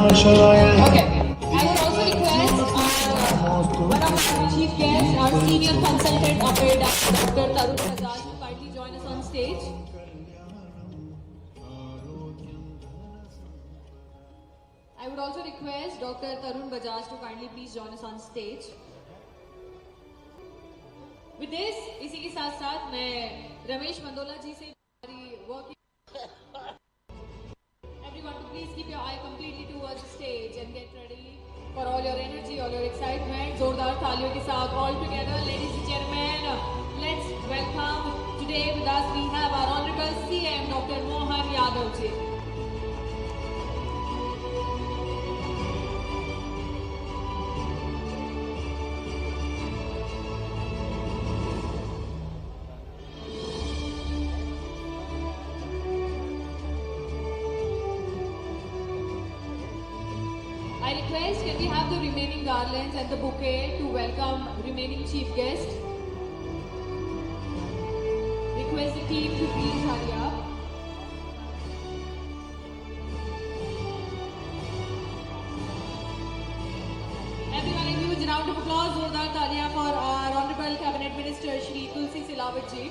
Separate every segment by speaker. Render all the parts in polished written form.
Speaker 1: one of our chief guests, our senior consultant, Dr. Tarun Bajaj, to kindly join us on stage. I would also request Dr. Tarun Bajaj to kindly please join us on stage. With this, इसी के साथ साथ मैं Ramesh mandola जी से हमारी work everyone to please keep your eye completely towards the stage and get ready for all your energy, all your excitement. जोरदार तालियों के साथ all together, ladies and gentlemen, let's welcome today with us we have our honorable CM Dr. Mohan Yadav ji. I request can we have the remaining garlands and the bouquet to welcome remaining chief guest. Request the team to please hurry up. Everyone, a huge round of applause, जोरदार तालियां for our Honorable Cabinet Minister Shri Tulsi Silawat ji.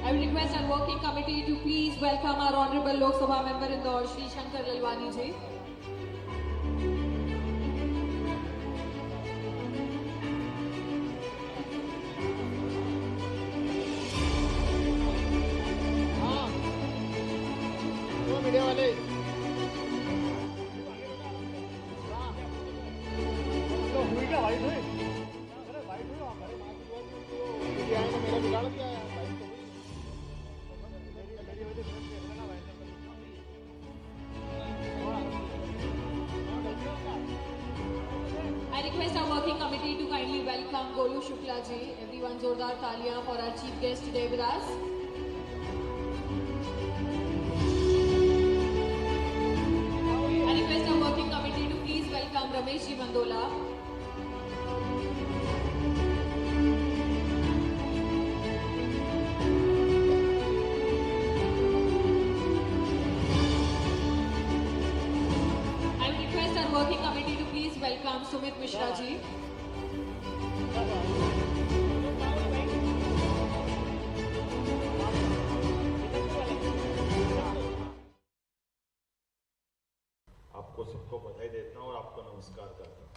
Speaker 1: I will request our working committee to please welcome our Honorable Lok Sabha Member Indore, Shri Shankar Lalwani ji.
Speaker 2: Media वाले हुई क्या white हुई अरे white हुई हमारे media ने मेरा बिगाड़ दिया है
Speaker 1: I request our working committee to kindly welcome Golu Shukla ji. Everyone, जोरदार तालियां for our chief guest today with us. I request our working committee to please welcome Ramesh ji Mandola. I would request our working committee to please welcome Sumit Mishra ji.
Speaker 3: आपको सबको बधाई देता हूं और आपको नमस्कार करता हूं।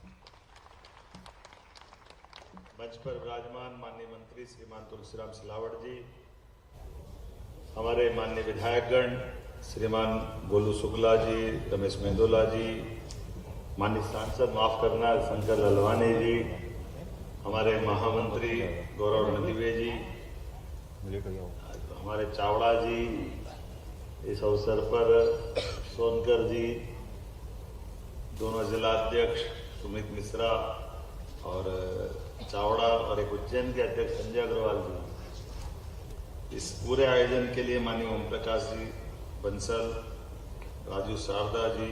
Speaker 3: मंच पर विराजमान माननीय मंत्री श्रीमान तुलसीराम सिलावट जी, हमारे माननीय विधायकगण श्रीमान गोलू शुक्ला जी, रमेश मेंदोला जी, माननीय सांसद माफ करना शंकर ललवानी जी, हमारे महामंत्री गौरव नदीवे जी, हमारे चावड़ा जी, इस अवसर पर सोनकर जी, दोनों जिला अध्यक्ष सुमित मिश्रा और चावड़ा और एक उज्जैन के अध्यक्ष संजय अग्रवाल जी, इस पूरे आयोजन के लिए माननीय ओम प्रकाश जी बंसल, राजू शारदा जी,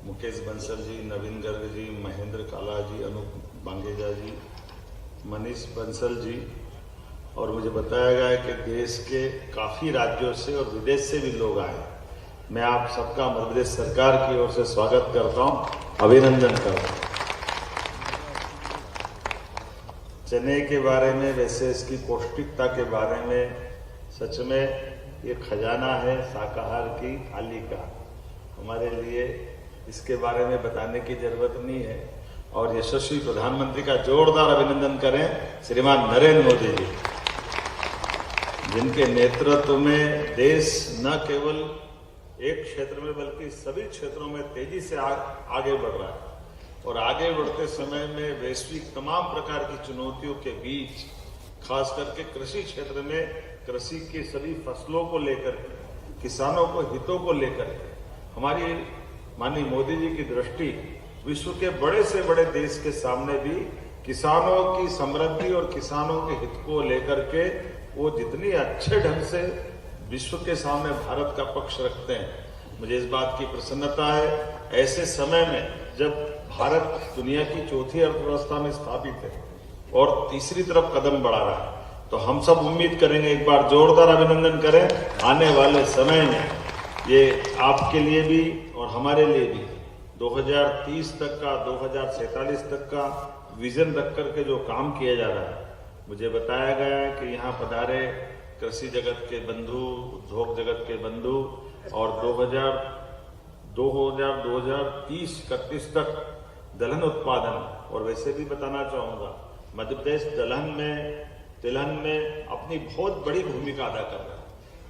Speaker 3: मुकेश बंसल जी, नवीन गर्ग जी, महेंद्र काला जी, अनूप बांगेजा जी, मनीष बंसल जी, और मुझे बताया गया है कि देश के काफी राज्यों से और विदेश से भी लोग आए। मैं आप सबका मध्य प्रदेश सरकार की ओर से स्वागत करता हूं, अभिनंदन करता हूं। चने के बारे में, वैसे इसकी पौष्टिकता के बारे में सच में ये खजाना है शाकाहार की थाली का। हमारे लिए इसके बारे में बताने की जरूरत नहीं है। और यशस्वी प्रधानमंत्री का जोरदार अभिनंदन करें श्रीमान नरेंद्र मोदी जी, जिनके नेतृत्व में देश न केवल एक क्षेत्र में बल्कि सभी क्षेत्रों में तेजी से आगे बढ़ रहा है। और आगे बढ़ते समय में वैश्विक तमाम प्रकार की चुनौतियों के बीच खास करके कृषि क्षेत्र में कृषि की सभी फसलों को लेकर, किसानों को हितों को लेकर हमारी माननीय मोदी जी की दृष्टि विश्व के बड़े से बड़े देश के सामने भी किसानों की समृद्धि और किसानों के हित को लेकर के वो जितनी अच्छे ढंग से विश्व के सामने भारत का पक्ष रखते हैं, मुझे इस बात की प्रसन्नता है। ऐसे समय में जब भारत दुनिया की चौथी अर्थव्यवस्था में स्थापित है और तीसरी तरफ कदम बढ़ा रहा है, तो हम सब उम्मीद करेंगे, एक बार जोरदार अभिनंदन करें। आने वाले समय में ये आपके लिए भी और हमारे लिए भी 2030 तक का, 2047 तक का विजन रख करके जो काम किया जा रहा है, मुझे बताया गया है कि यहाँ पधारे कृषि जगत के बंधु, उद्योग जगत के बंधु, और 2030-31 तक दलहन उत्पादन, और वैसे भी बताना चाहूंगा मध्य प्रदेश तिलहन में अपनी बहुत बड़ी भूमिका अदा कर रहा है,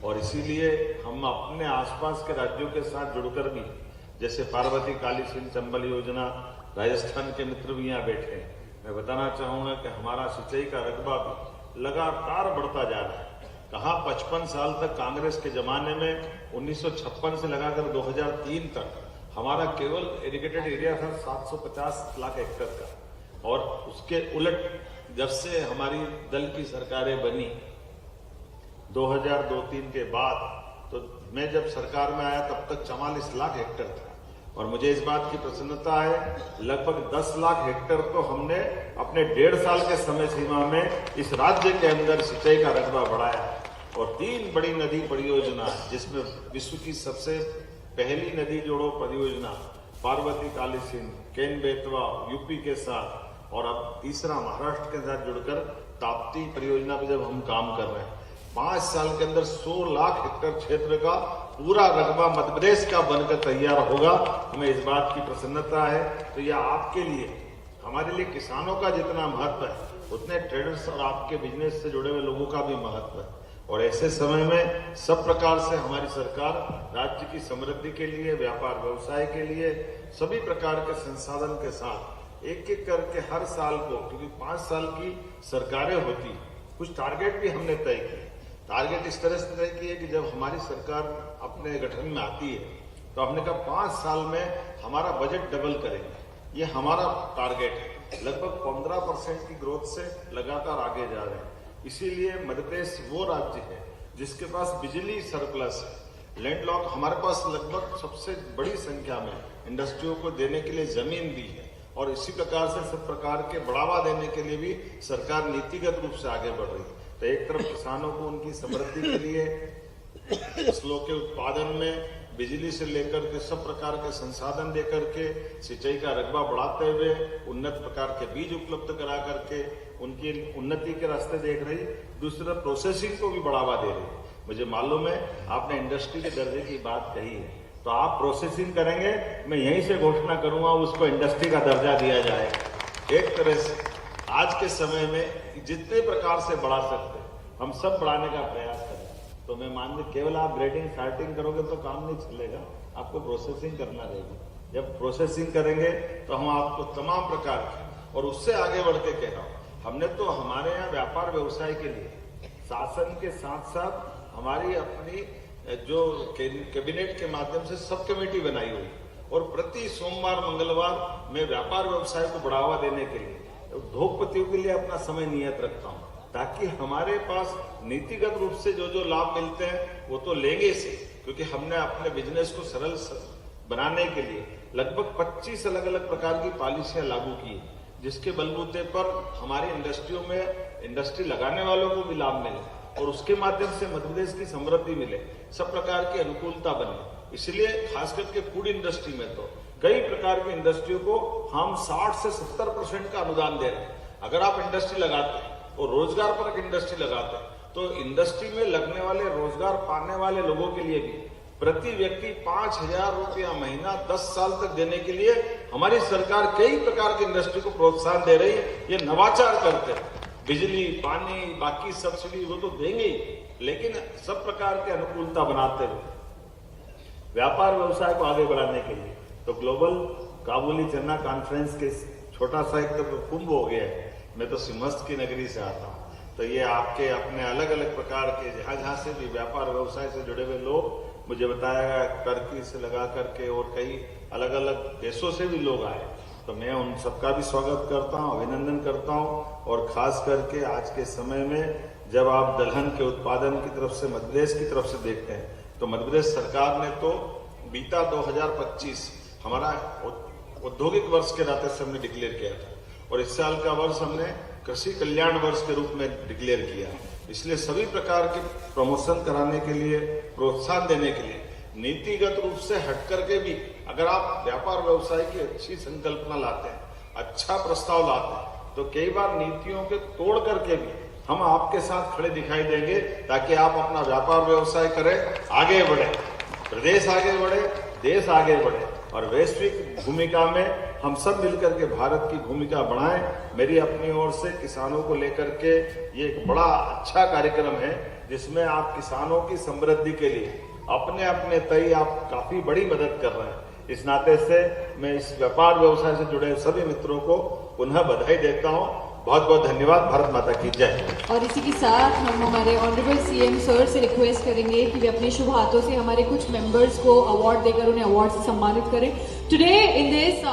Speaker 3: और इसीलिए हम अपने आसपास के राज्यों के साथ जुड़कर भी, जैसे पार्वती काली सिंध चंबल योजना, राजस्थान के मित्र भी यहाँ बैठे हैं, मैं बताना चाहूंगा कि हमारा सिंचाई का रकबा भी लगातार बढ़ता जा रहा है। कहाँ 55 साल तक कांग्रेस के जमाने में 1956 से लगाकर 2003 तक हमारा केवल इरिगेटेड एरिया था 750 लाख हेक्टेयर का, और उसके उलट जब से हमारी दल की सरकारें बनी 2002-03 के बाद, तो मैं जब सरकार में आया तब तक 44 लाख हेक्टेयर था, और मुझे इस बात की प्रसन्नता है लगभग 10 लाख हेक्टेयर तो हमने अपने 1.5 साल के समय सीमा में इस राज्य के अंदर सिंचाई का रकबा बढ़ाया। और 3 बड़ी नदी परियोजना, जिसमें विश्व की सबसे पहली नदी जोड़ो परियोजना पार्वती काली सिंध, केन बेतवा यूपी के साथ, और अब तीसरा महाराष्ट्र के साथ जुड़कर ताप्ती परियोजना पे जब हम काम कर रहे हैं, 5 साल के अंदर 100 लाख हेक्टेयर क्षेत्र का पूरा रकबा मध्य प्रदेश का बनकर तैयार होगा। हमें इस बात की प्रसन्नता है। तो यह आपके लिए, हमारे लिए किसानों का जितना महत्व है, उतने ट्रेडर्स और आपके बिजनेस से जुड़े हुए लोगों का भी महत्व है। और ऐसे समय में सब प्रकार से हमारी सरकार राज्य की समृद्धि के लिए, व्यापार व्यवसाय के लिए, सभी प्रकार के संसाधन के साथ एक एक करके हर साल को, क्योंकि 5 साल की सरकारें होती, कुछ टारगेट भी हमने तय किए। टारगेट इस तरह से तय किए कि जब हमारी सरकार अपने गठन में आती है तो हमने कहा 5 साल में हमारा बजट डबल करेंगे, ये हमारा टारगेट है। लगभग 15% की ग्रोथ से लगातार आगे जा रहे हैं। इसीलिए मध्य प्रदेश वो राज्य है जिसके पास बिजली सरप्लस है, लैंडलॉक, हमारे पास लगभग सबसे बड़ी संख्या में इंडस्ट्रियों को देने के लिए जमीन भी है, और इसी प्रकार से सब प्रकार के बढ़ावा देने के लिए भी सरकार नीतिगत रूप से आगे बढ़ रही है। तो एक तरफ किसानों को उनकी समृद्धि के लिए फसलों के उत्पादन में बिजली से लेकर के सब प्रकार के संसाधन देकर के सिंचाई का रकबा बढ़ाते हुए उन्नत प्रकार के बीज उपलब्ध करा करके उनकी उन्नति के रास्ते देख रही, दूसरा प्रोसेसिंग को भी बढ़ावा दे रही। मुझे मालूम है आपने इंडस्ट्री के दर्जे की बात कही है, तो आप प्रोसेसिंग करेंगे, मैं यहीं से घोषणा करूंगा उसको इंडस्ट्री का दर्जा दिया जाएगा। एक तरह से आज के समय में जितने प्रकार से बढ़ा सकते हम सब बढ़ाने का प्रयास करें। तो मैं मान ली केवल आप ग्रेडिंग स्टार्टिंग करोगे तो काम नहीं चलेगा, आपको प्रोसेसिंग करना रहेगी। जब प्रोसेसिंग करेंगे तो हम आपको तमाम प्रकार के, और उससे आगे बढ़ के कह रहा हूँ, हमने तो हमारे यहाँ व्यापार व्यवसाय के लिए शासन के साथ साथ हमारी अपनी जो कैबिनेट के माध्यम से सब कमेटी बनाई हुई, और प्रति सोमवार मंगलवार मैं व्यापार व्यवसाय को बढ़ावा देने के लिए उद्योगपतियों के लिए अपना समय नियत रखता हूँ, ताकि हमारे पास नीतिगत रूप से जो लाभ मिलते हैं वो तो लेंगे से, क्योंकि हमने अपने बिजनेस को सरल बनाने के लिए लगभग 25 अलग अलग प्रकार की पॉलिसियां लागू की, जिसके बलबूते पर हमारी इंडस्ट्रियों में इंडस्ट्री लगाने वालों को भी लाभ मिले, और उसके माध्यम से मध्य प्रदेश की समृद्धि मिले, सब प्रकार की अनुकूलता बने। इसलिए खास करके फूड इंडस्ट्री में तो कई प्रकार की इंडस्ट्रियों को हम 60 से 70% का अनुदान दे रहे हैं। अगर आप इंडस्ट्री लगाते हैं और रोजगार परक इंडस्ट्री लगाते हैं, तो इंडस्ट्री में लगने वाले रोजगार पाने वाले लोगों के लिए भी प्रति व्यक्ति 5,000 रुपया महीना 10 साल तक देने के लिए हमारी सरकार कई प्रकार की इंडस्ट्री को प्रोत्साहन दे रही है। ये नवाचार करते हैं, बिजली, पानी, बाकी सब्सिडी वो तो देंगे ही, लेकिन सब प्रकार के अनुकूलता बनाते हुए व्यापार व्यवसाय को आगे बढ़ाने के लिए। तो ग्लोबल काबुली चन्ना कॉन्फ्रेंस के छोटा सा एक तो कुंभ हो गया है। मैं तो सिंहस्थ की नगरी से आता हूँ, तो ये आपके अपने अलग अलग प्रकार के जहाँ से भी व्यापार व्यवसाय से जुड़े हुए लोग, मुझे बताया गया टर्की से लगा करके और कई अलग अलग देशों से भी लोग आए, तो मैं उन सबका भी स्वागत करता हूँ, अभिनंदन करता हूँ। और खास करके आज के समय में जब आप दलहन के उत्पादन की तरफ से मध्य प्रदेश की तरफ से देखते हैं, तो मध्य प्रदेश सरकार ने तो बीता 2025 हमारा औद्योगिक वर्ष के नाते से हमने डिक्लेयर किया था, और इस साल का वर्ष हमने कृषि कल्याण वर्ष के रूप में डिक्लेयर किया। इसलिए सभी प्रकार के प्रमोशन कराने के लिए, प्रोत्साहन देने के लिए, नीतिगत रूप से हट करके भी अगर आप व्यापार व्यवसाय की अच्छी संकल्पना लाते हैं, अच्छा प्रस्ताव लाते हैं, तो कई बार नीतियों के तोड़ करके भी हम आपके साथ खड़े दिखाई देंगे, ताकि आप अपना व्यापार व्यवसाय करें, आगे बढ़े, प्रदेश आगे बढ़े, देश आगे बढ़े और वैश्विक भूमिका में हम सब मिलकर के भारत की भूमिका बढ़ाएं। मेरी अपनी ओर से किसानों को लेकर के ये एक बड़ा अच्छा कार्यक्रम है, जिसमें आप किसानों की समृद्धि के लिए अपने अपने तय आप काफी बड़ी मदद कर रहे हैं। इस नाते से मैं इस व्यापार व्यवसाय से जुड़े सभी मित्रों को पुनः बधाई देता हूं। बहुत बहुत धन्यवाद। भारत माता की जय।
Speaker 1: और इसी के साथ हम हमारे ऑनरेबल सीएम सर से रिक्वेस्ट करेंगे कि वे अपने शुभ हाथों से हमारे कुछ मेंबर्स को अवार्ड देकर उन्हें अवार्ड से सम्मानित करें। Today in this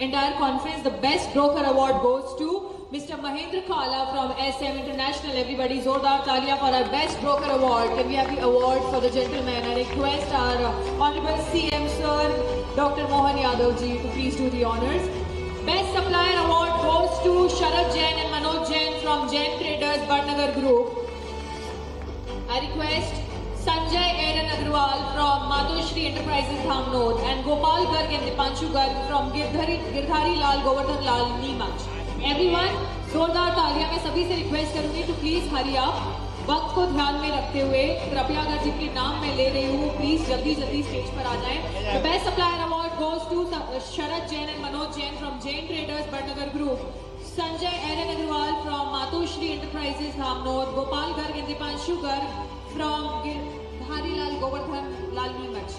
Speaker 1: entire conference, the best broker award goes to Mr. Mahendra Kala from SM International. Everybody, zordar taaliyan for our best broker award. Can we have the award for the gentleman? I request our honorable CM sir, Dr. Mohan Yadav ji, to please do the honors. Best supplier award goes to Sharad Jain and Manoj Jain from Jain Traders, Barnagar Group. I request Sanjay Aaron Agrawal from Madhushri Enterprises Dhamnod and Gopal Garg and Dipanshu Garg from Girdhari Lal Govardhan Lal Neemuch. Everyone, जोरदार तालियां। मैं सभी से request करूंगी तो please हरी आप, वक्त को ध्यान में रखते हुए कृपया अगर जिनके नाम मैं ले रही हूँ प्लीज जल्दी जल्दी स्टेज पर आ जाएं। The best supplier award goes to Sharad Jain and Manoj Jain from Jain Traders, Barnagar Group. Sanjay Aaron Agrawal from Madhushri Enterprises Dhamnod, Gopal Garg and Dipanshu Garg from Girdhari Lal Govardhan Lal Neemuch.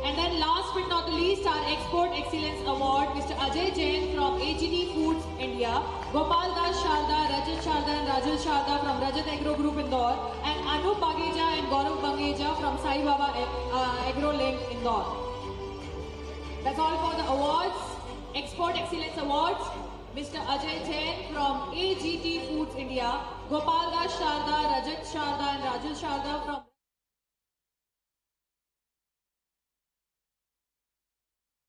Speaker 1: And then last but not the least, our Export Excellence Award, Mr. Ajay Jain from AGD Foods India, Gopal Das Sharda, Rajat Sharda and Rajul Sharda from Rajat Agro Group Indore, and Anup Bageja and Gaurav Bangeja from Sai Baba Agro Link Indore. That's all for the awards. Export Excellence Awards. Mr. Ajay Jain from AGT Foods India, Gopal Das Sharda, Rajat Sharda and Rajul Sharda from